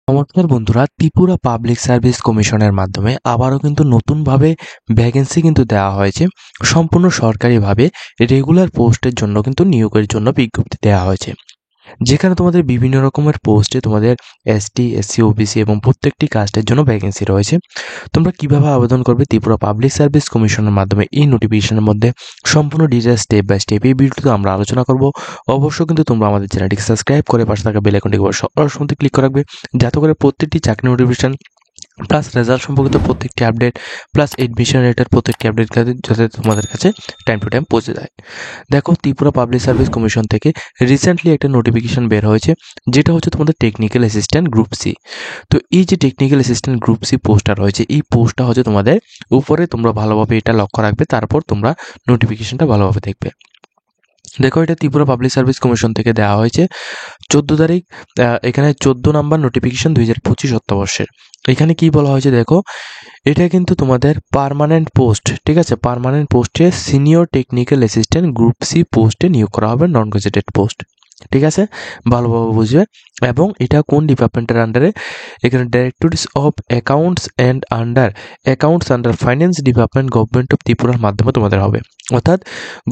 নমস্কার বন্ধুরা, Tripura public service কমিশনের মাধ্যমে আবারও কিন্তু নতুনভাবে ভ্যাকেন্সি কিন্তু দেওয়া হয়েছে। সম্পূর্ণ সরকারিভাবে রেগুলার পোস্টের জন্য কিন্তু নিয়োগের জন্য বিজ্ঞপ্তি দেওয়া হয়েছে, যেখানে তোমাদের বিভিন্ন রকমের পোস্টে তোমাদের এসটি, এসসি, ওবিসি এবং প্রত্যেকটি কাস্টের জন্য ভ্যাকেন্সি রয়েছে। তোমরা কিভাবে আবেদন করবে ত্রিপুরা পাবলিক সার্ভিস কমিশনের মাধ্যমে এই নোটিফিকেশনের মধ্যে সম্পূর্ণ ডিটেইলস স্টেপ বাই স্টেপ এই ভিডিওতে আমরা আলোচনা করব। অবশ্যই কিন্তু তোমরা আমাদের চ্যানেলটিকে সাবস্ক্রাইব করে পাশে থাকা বেল আইকনটিকে সবসময় ক্লিক করে রাখবে, যাতে করে প্রত্যেকটি চাকরি নোটিফিকেশন প্লাস রেজাল্ট সম্পর্কিত প্রত্যেকটি আপডেট প্লাস এডমিশন রেটের প্রত্যেকটি আপডেট যাতে তোমাদের কাছে টাইম টু টাইম পৌঁছে যায়। দেখো, ত্রিপুরা পাবলিক সার্ভিস কমিশন থেকে রিসেন্টলি একটা নোটিফিকেশন বের হয়েছে, যেটা হচ্ছে তোমাদের টেকনিক্যাল অ্যাসিস্ট্যান্ট গ্রুপ সি। তো এই যে টেকনিক্যাল অ্যাসিস্ট্যান্ট গ্রুপ সি পোস্টটা রয়েছে, এই পোস্টটা হচ্ছে তোমাদের উপরে, তোমরা ভালোভাবে এটা লক্ষ্য রাখবে, তারপর তোমরা নোটিফিকেশনটা ভালোভাবে দেখবে। দেখো, এটা ত্রিপুরা পাবলিক সার্ভিস কমিশন থেকে দেওয়া হয়েছে 14 তারিখ। এখানে 14 নাম্বার নোটিফিকেশন 2025 অর্থবর্ষের। এখানে কি বলা হয়েছে দেখো, এটা কিন্তু তোমাদের পার্মানেন্ট পোস্ট, ঠিক আছে? পার্মানেন্ট পোস্টে senior technical assistant group C পোস্টে নিয়োগ করা হবে, নন গেজেটেড পোস্ট, ঠিক আছে? ভালোভাবে বুঝবে। এবং এটা কোন ডিপার্টমেন্টের আন্ডারে? এখানে directories of accounts and under finance department, government of ত্রিপুরার মাধ্যমে তোমাদের হবে। অর্থাৎ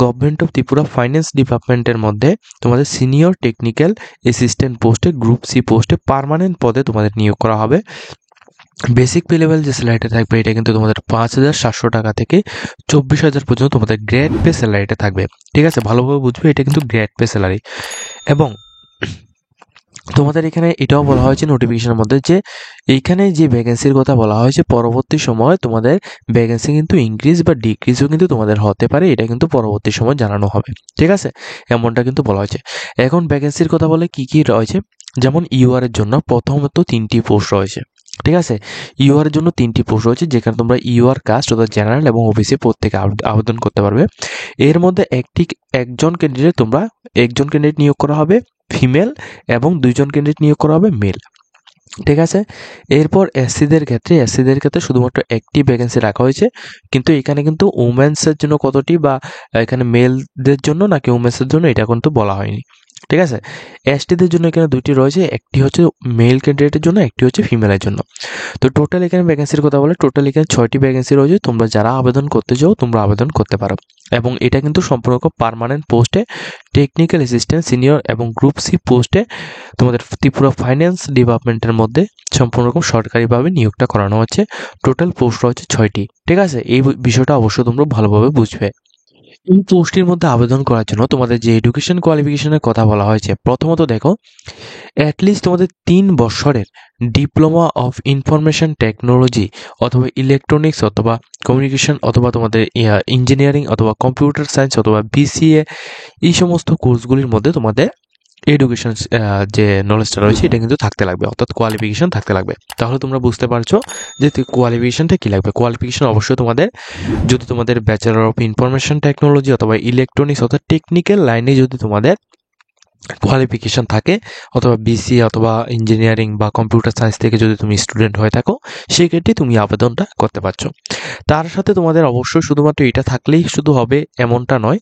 গভর্নমেন্ট অফ ত্রিপুরা ফাইন্যান্স ডিপার্টমেন্টের মধ্যে তোমাদের সিনিয়র টেকনিক্যাল অ্যাসিস্ট্যান্ট পোস্টে গ্রুপ সি পোস্টে পার্মানেন্ট পদে তোমাদের নিয়োগ করা হবে। বেসিক পে লেভেল যে স্যালারিটা থাকবে, এটা কিন্তু তোমাদের 5,700 টাকা থেকে 24,000 পর্যন্ত তোমাদের গ্রেড পে স্যালারিটা থাকবে, ঠিক আছে? ভালোভাবে বুঝবে, এটা কিন্তু গ্রেড পে স্যালারি। এবং তোমাদের এখানে এটাও বলা হয়েছে নোটিফিকেশনের মধ্যে যে এইখানে যে ভ্যাকেন্সির কথা বলা হয়েছে, পরবর্তী সময় তোমাদের ভ্যাকেন্সি কিন্তু ইনক্রিজ বা ডিক্রিজও কিন্তু তোমাদের হতে পারে, এটা কিন্তু পরবর্তী সময় জানানো হবে, ঠিক আছে? এমনটা কিন্তু বলা হয়েছে। এখন ভ্যাকেন্সির কথা বলে কি কি রয়েছে, যেমন ইউআর এর জন্য প্রথমত 3টি পোস্ট রয়েছে, ঠিক আছে? ইউআর এর জন্য 3টি পোস্ট রয়েছে, যেখানে তোমরা ইউআর কাস্ট অর্থাৎ জেনারেল এবং ওবিসি প্রত্যেকে আবেদন করতে পারবে। এর মধ্যে একজন ক্যান্ডিডেট নিয়োগ করা হবে ফিমেল, এবং 2জন ক্যান্ডিডেট নিয়োগ করা হবে মেল, ঠিক আছে? এরপর এসসিদের ক্ষেত্রে শুধুমাত্র একটি ভ্যাকেন্সি রাখা হয়েছে, কিন্তু এখানে কিন্তু উমেন্সের জন্য কতটি, বা এখানে মেলদের জন্য নাকি উমেন্সের জন্য, এটা কিন্তু বলা হয়নি, ঠিক আছে? এসটিদের জন্য এখানে 2টি রয়েছে, একটি হচ্ছে মেল ক্যান্ডিডেটের জন্য, একটি হচ্ছে ফিমেলের জন্য। তো টোটাল এখানে ভ্যাকেন্সির কথা বলে, টোটাল এখানে 6টি ভ্যাকেন্সি রয়েছে। তোমরা যারা আবেদন করতে চাও তোমরা আবেদন করতে পারো। এবং এটা কিন্তু সম্পূর্ণ পার্মানেন্ট পোস্টে, টেকনিক্যাল অ্যাসিস্ট্যান্ট সিনিয়র এবং গ্রুপ সি পোস্টে তোমাদের ত্রিপুরা ফাইন্যান্স ডিপার্টমেন্টের মধ্যে সম্পূর্ণ রকম সরকারিভাবে নিয়োগটা করানো হচ্ছে। টোটাল পোস্ট রয়েছে 6টি, ঠিক আছে? এই বিষয়টা অবশ্যই তোমরা ভালোভাবে বুঝবে। এই পোস্টের মধ্যে আবেদন করার জন্য তোমাদের যে এডুকেশন কোয়ালিফিকেশনের কথা বলা হয়েছে, প্রথমত দেখো, অ্যাটলিস্ট তোমাদের 3 বছরের ডিপ্লোমা অফ ইনফরমেশন টেকনোলজি অথবা ইলেকট্রনিক্স অথবা কমিউনিকেশন অথবা তোমাদের ইঞ্জিনিয়ারিং অথবা কম্পিউটার সায়েন্স অথবা বিসিএ, এই সমস্ত কোর্সগুলির মধ্যে তোমাদের এডুকেশন যে নলেজটা রয়েছে এটা কিন্তু থাকতে লাগবে, অর্থাৎ কোয়ালিফিকেশন থাকতে লাগবে। তাহলে তোমরা বুঝতে পারছো যে কোয়ালিফিকেশনটা কী লাগবে। কোয়ালিফিকেশন অবশ্যই তোমাদের, যদি তোমাদের ব্যাচেলর অফ ইনফরমেশন টেকনোলজি অথবা ইলেকট্রনিক্স অর্থাৎ টেকনিক্যাল লাইনে যদি তোমাদের কোয়ালিফিকেশন থাকে, অথবা বিসিএ অথবা ইঞ্জিনিয়ারিং বা কম্পিউটার সায়েন্স থেকে যদি তুমি স্টুডেন্ট হয়ে থাকো, সেক্ষেত্রে তুমি আবেদনটা করতে পারছো। তার সাথে তোমাদের অবশ্যই শুধুমাত্র এটা থাকলেই শুধু হবে এমনটা নয়,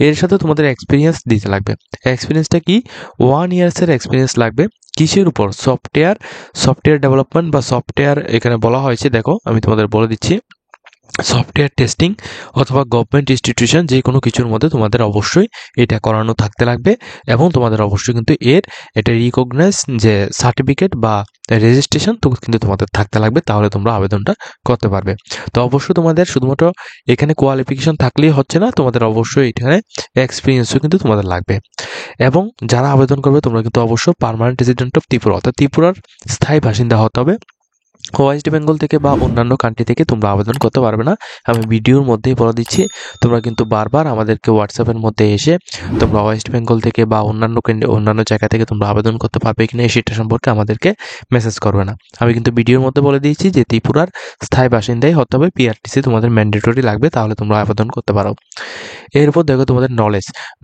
এর সাথে তোমাদের এক্সপিরিয়েন্স দিতে লাগবে। এক্সপিরিয়েন্সটা কি? 1 ইয়ার্সের এক্সপিরিয়েন্স লাগবে। কিসের উপর? সফটওয়্যার ডেভেলপমেন্ট বা সফটওয়্যার, এখানে বলা হয়েছে, দেখো আমি তোমাদের বলে দিচ্ছি, সফটওয়্যার টেস্টিং অথবা গভর্নমেন্ট ইনস্টিটিউশন, যে কোনো কিছুর মধ্যে তোমাদের অবশ্যই এটা করানো থাকতে লাগবে। এবং তোমাদের অবশ্যই কিন্তু এটা রিকগনাইজ যে সার্টিফিকেট বা রেজিস্ট্রেশন তো কিন্তু তোমাদের থাকতে লাগবে, তাহলে তোমরা আবেদনটা করতে পারবে। তো অবশ্যই তোমাদের শুধুমাত্র এখানে কোয়ালিফিকেশন থাকলেই হচ্ছে না, তোমাদের অবশ্যই এখানে এক্সপিরিয়েন্সও কিন্তু তোমাদের লাগবে। এবং যারা আবেদন করবে তোমরা কিন্তু অবশ্যই পার্মানেন্ট রেসিডেন্ট অফ ত্রিপুরা অর্থাৎ ত্রিপুরার স্থায়ী বাসিন্দা হতে হবে। ওয়েস্ট বেঙ্গল থেকে বা অন্যান্য কান্ট্রি থেকে তোমরা আবেদন করতে পারবে না। আমি ভিডিওর মধ্যেই বলে দিচ্ছি, তোমরা কিন্তু বারবার আমাদেরকে হোয়াটসঅ্যাপের মধ্যে এসে তোমরা ওয়েস্ট বেঙ্গল থেকে বা অন্যান্য জায়গা থেকে তোমরা আবেদন করতে পারবে কিনা সেটা সম্পর্কে আমাদেরকে মেসেজ করবে না। আমি কিন্তু ভিডিওর মধ্যে বলে দিয়েছি যে ত্রিপুরার স্থায়ী বাসিন্দাই হতে হবে, পিআরটিসি তোমাদের ম্যান্ডেটরি লাগবে, তাহলে তোমরা আবেদন করতে পারো। এরপর দেখো তোমাদের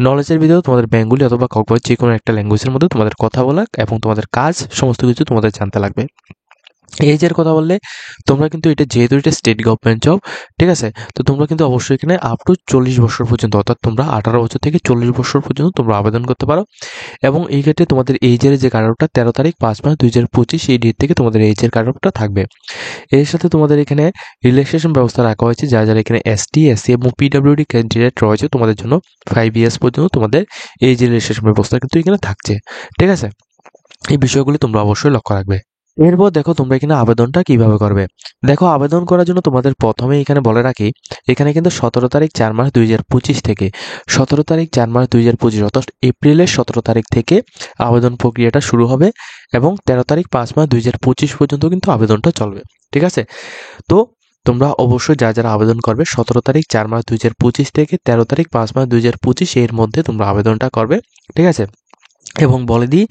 নলেজের ভিতরে তোমাদের বেঙ্গলি অথবা ককবরচ যে কোনো একটা ল্যাঙ্গুয়েজের মধ্যে তোমাদের কথা বলা এবং তোমাদের কাজ সমস্ত কিছু তোমাদের জানতে লাগবে। এজের কথা বললে তোমরা কিন্তু এটা যেহেতু এটা স্টেট গভর্নমেন্ট জব, ঠিক আছে, তো তোমরা কিন্তু অবশ্যই এখানে আপ টু 40 বছর পর্যন্ত, অর্থাৎ তোমরা 18 বছর থেকে 40 বছর পর্যন্ত তোমরা আবেদন করতে পারো। এবং এই ক্ষেত্রে তোমাদের এজের যে কাটঅফটা 13 তারিখ 5 মাস 2025 এই ডেট থেকে তোমাদের এজের কাটঅফটা থাকবে। এর সাথে তোমাদের এখানে রিল্যাক্সেশন ব্যবস্থা রাখা হয়েছে, যারা যারা এখানে এসটি, এসসি এবং পিডব্লিউডি ক্যান্ডিডেট রয়েছে তোমাদের জন্য 5 ইয়ার্স পর্যন্ত তোমাদের এজ রিল্যাক্সেশন ব্যবস্থা কিন্তু এখানে থাকছে, ঠিক আছে। এই বিষয়গুলি তোমরা অবশ্যই লক্ষ্য রাখবে। এরপর দেখো তোমরা এখানে আবেদনটা কিভাবে করবে। দেখো আবেদন করার জন্য তোমাদের প্রথমে এখানে বলে রাখি, এখানে কিন্তু 17 তারিখ 4 মাস 2025 থেকে 17 তারিখ 4 মাস 2025 অর্থাৎ এপ্রিলের 17 তারিখ থেকে আবেদন প্রক্রিয়াটা শুরু হবে এবং 13 তারিখ 5 মাস 2025 পর্যন্ত কিন্তু আবেদনটা চলবে, ঠিক আছে। তো তোমরা অবশ্যই যারা আবেদন করবে 17 তারিখ 4 মাস 2025 থেকে 13 তারিখ 5 মাস 2025 এর মধ্যে তোমরা আবেদনটা করবে, ঠিক আছে। এবং বলে দিই,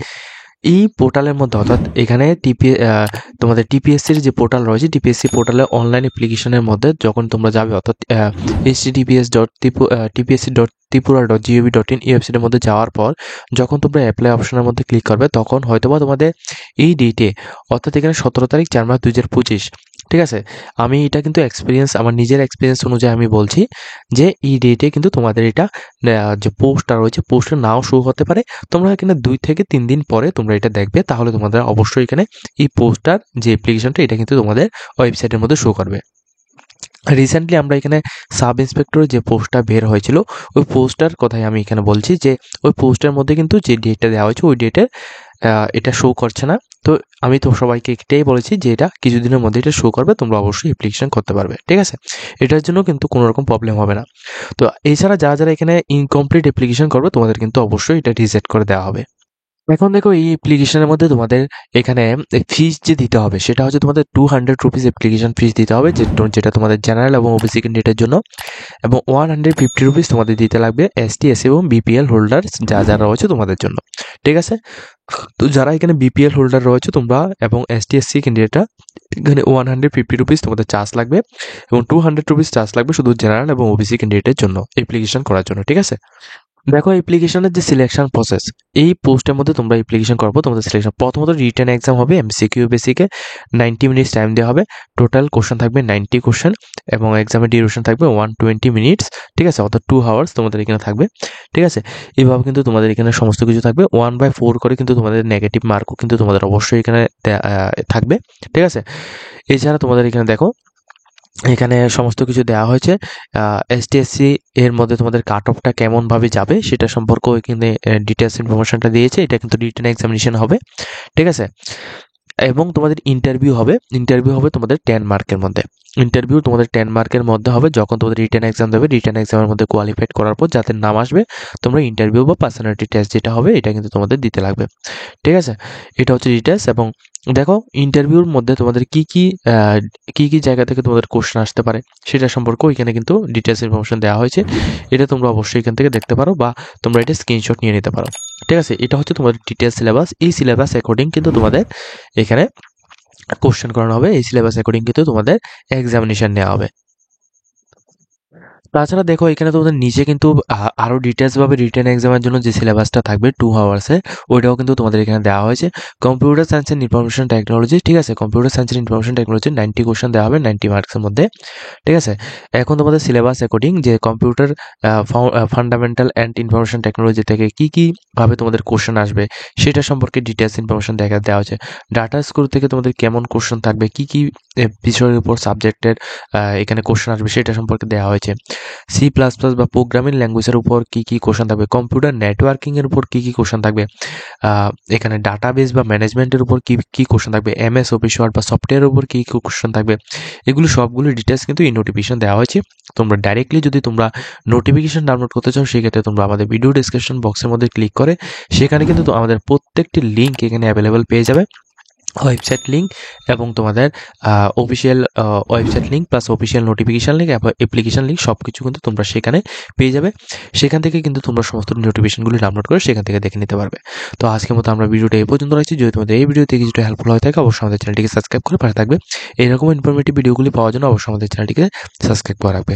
এই পোর্টালের মধ্যে অর্থাৎ এখানে তোমাদের টিপিএসসির যে পোর্টাল রয়েছে, টিপিএসসি পোর্টালে অনলাইন অ্যাপ্লিকেশনের মধ্যে যখন তোমরা যাবে, অর্থাৎ https://tpsc.tripura.gov.in এই ওয়েবসাইটের মধ্যে যাওয়ার পর যখন তোমরা অ্যাপ্লাই অপশনের মধ্যে ক্লিক করবে, তখন হয়তোবা তোমাদের এই ডেটে, অর্থাৎ এখানে 17 তারিখ 4 মাস 2025, ঠিক আছে। আমি এটা কিন্তু আমার নিজের এক্সপিরিয়েন্স অনুযায়ী আমি বলছি যে এই ডেটে কিন্তু তোমাদের এটা যে পোস্টটা রয়েছে, পোস্টটা নাও শো হতে পারে। তোমরা এখানে 2 থেকে 3 দিন পরে তোমরা এটা দেখবে, তাহলে তোমাদের অবশ্যই এখানে এই পোস্টার যে অ্যাপ্লিকেশনটা এটা কিন্তু তোমাদের ওয়েবসাইটের মধ্যে শো করবে। রিসেন্টলি আমরা এখানে সাব ইন্সপেক্টরের যে পোস্টটা বের হয়েছিল, ওই পোস্টটার কথাই আমি এখানে বলছি যে ওই পোস্টের মধ্যে কিন্তু যে ডেটটা দেওয়া হয়েছে ওই ডেটের এটা শো করছে না। তো আমি তো সবাইকে এটাই বলেছি যে এটা কিছুদিনের মধ্যে এটা শো করবে, তোমরা অবশ্যই অ্যাপ্লিকেশন করতে পারবে, ঠিক আছে। এটার জন্য কিন্তু কোনো রকম প্রবলেম হবে না। তো এছাড়া যারা এখানে ইনকমপ্লিট অ্যাপ্লিকেশন করবে তোমাদের কিন্তু অবশ্যই এটা রিজেক্ট করে দেওয়া হবে। এখন দেখো এই অ্যাপ্লিকেশনের মধ্যে তোমাদের এখানে ফিস যে দিতে হবে সেটা হচ্ছে তোমাদের 200 রুপিস অ্যাপ্লিকেশন ফিস দিতে হবে, যেটা তোমাদের জেনারেল এবং ওবিসি ক্যান্ডিডেটের জন্য, এবং 150 রুপিস তোমাদের দিতে লাগবে এসটি, এসসি এবং বিপিএল হোল্ডার যারা রয়েছে তোমাদের জন্য, ঠিক আছে। তো যারা এখানে বিপিএল হোল্ডার রয়েছে তোমরা এবং এসটি, এসসি ক্যান্ডিডেটরা, এখানে 150 রুপিস তোমাদের চার্জ লাগবে এবং 200 রুপিস চার্জ লাগবে শুধু জেনারেল এবং ওবিসি ক্যান্ডিডেটের জন্য অ্যাপ্লিকেশন করার জন্য, ঠিক আছে। দেখো অ্যাপ্লিকেশনের যে সিলেকশন প্রসেস, এই পোস্টের মধ্যে তোমরা অ্যাপ্লিকেশন করবো, তোমাদের সিলেকশন প্রথমত রিটেন এক্সাম হবে, এমসিকিউ বেসিকে 90 মিনিটস টাইম দেওয়া হবে, টোটাল কোশ্চেন থাকবে 90 কোশ্চেন এবং এক্সামের ডিউরেশন থাকবে 120 মিনিটস, ঠিক আছে, অর্থাৎ 2 আওয়ার্স তোমাদের এখানে থাকবে, ঠিক আছে। এইভাবে কিন্তু তোমাদের এখানে সমস্ত কিছু থাকবে, 1/4 করে কিন্তু তোমাদের নেগেটিভ মার্কও কিন্তু তোমাদের অবশ্যই এখানে থাকবে, ঠিক আছে। এছাড়া তোমাদের এখানে দেখো এখানে সমস্ত কিছু দেওয়া হয়েছে, এসটিএসসি এর মধ্যে তোমাদের কাট অফটা কেমনভাবে যাবে সেটা সম্পর্কেও এখানে ডিটেলস ইনফরমেশনটা দিয়েছে। এটা কিন্তু রিটেন এক্সামিনেশন হবে, ঠিক আছে। এবং তোমাদের ইন্টারভিউ হবে তোমাদের 10 মার্কের মধ্যে। ইন্টারভিউ তোমাদের 10 মার্কের মধ্যে হবে যখন তোমাদের রিটেন এক্সাম দেবে। রিটেন এক্সামের মধ্যে কোয়ালিফাইড করার পর যাদের নাম আসবে, তোমরা ইন্টারভিউ বা পার্সোনালিটি টেস্ট যেটা হবে এটা কিন্তু তোমাদের দিতে লাগবে, ঠিক আছে। এটা হচ্ছে ডিটেলস। এবং দেখো ইন্টারভিউর মধ্যে তোমাদের কি কি জায়গা থেকে তোমাদের কোশ্চেন আসতে পারে সেটা সম্পর্কেও এখানে কিন্তু ডিটেলস ইনফরমেশন দেওয়া হয়েছে। এটা তোমরা অবশ্যই এখান থেকে দেখতে পারো বা তোমরা এটা স্ক্রিনশট নিয়ে নিতে পারো, ঠিক আছে। এটা হচ্ছে তোমাদের ডিটেলস সিলেবাস। এই সিলেবাস অ্যাকর্ডিং কিন্তু তোমাদের এখানে কোশ্চেন করানো হবে, এই সিলেবাস অ্যাকর্ডিং কিন্তু তোমাদের এক্সামিনেশন নেওয়া হবে। তাছাড়া দেখো এখানে তোমাদের নিচে কিন্তু আরও ডিটেলসভাবে রিটেন এক্সামের জন্য যে সিলেবাসটা থাকবে 2 আওয়ার্সে, ওইটাও কিন্তু তোমাদের এখানে দেওয়া হয়েছে। Computer science and information technology, ঠিক আছে, computer science and information technology 90 question দেওয়া হবে 90 মার্কসের মধ্যে, ঠিক আছে। এখন তোমাদের সিলেবাস অ্যাকর্ডিং যে computer fundamental and information technology থেকে কী ভাবে তোমাদের কোশ্চেন আসবে সেটা সম্পর্কে ডিটেলস ইনফরমেশন দেওয়া হয়েছে। ডাটা স্কুল থেকে তোমাদের কেমন কোশ্চেন থাকবে, কী বিষয়ের উপর সাবজেক্টের এখানে কোশ্চেন আসবে সেটা সম্পর্কে দেওয়া হয়েছে। সি প্লাস প্লাস বা প্রোগ্রামিং ল্যাঙ্গুয়েজের উপর কী কোশ্চেন থাকবে, কম্পিউটার নেটওয়ার্কিংয়ের উপর কী কোশ্চেন থাকবে, এখানে ডাটাবেস বা ম্যানেজমেন্টের উপর কী কোশ্চেন থাকবে, এমএস অফিস ওয়ার্ড বা সফটওয়্যারের উপর কী কোশ্চেন থাকবে, এগুলো সবগুলো ডিটেলস কিন্তু এই নোটিফিকেশন দেওয়া হয়েছে। তোমরা ডাইরেক্টলি যদি তোমরা নোটিফিকেশন ডাউনলোড করতে চাও সেক্ষেত্রে তোমরা আমাদের ভিডিও ডিসক্রিপশন বক্সের মধ্যে ক্লিক করে সেখানে কিন্তু আমাদের প্রত্যেকটি লিঙ্ক এখানে অ্যাভেলেবেল পেয়ে যাবে, ওয়েবসাইট লিঙ্ক এবং তোমাদের official website link plus official notification link এবং অ্যাপ্লিকেশান লিঙ্ক সব কিছু কিন্তু তোমরা সেখানে পেয়ে যাবে। সেখান থেকে কিন্তু তোমরা সমস্ত নোটিফিকেশনগুলি ডাউনলোড করে সেখান থেকে দেখে নিতে পারবে। তো আজকের মতো আমরা ভিডিওটা এই পর্যন্ত রাখছি। যদি তোমাদের এই ভিডিওতে কিছুটা হেল্পফুল হয়ে থাকে অবশ্যই আমাদের চ্যানেলটিকে সাবস্ক্রাইব করে পাশে থাকবে। এইরকম ইনফরমেটিভ ভিডিওগুলি পাওয়ার জন্য অবশ্যই আমাদের চ্যানেলটিকে সাবস্ক্রাইব করে রাখবে।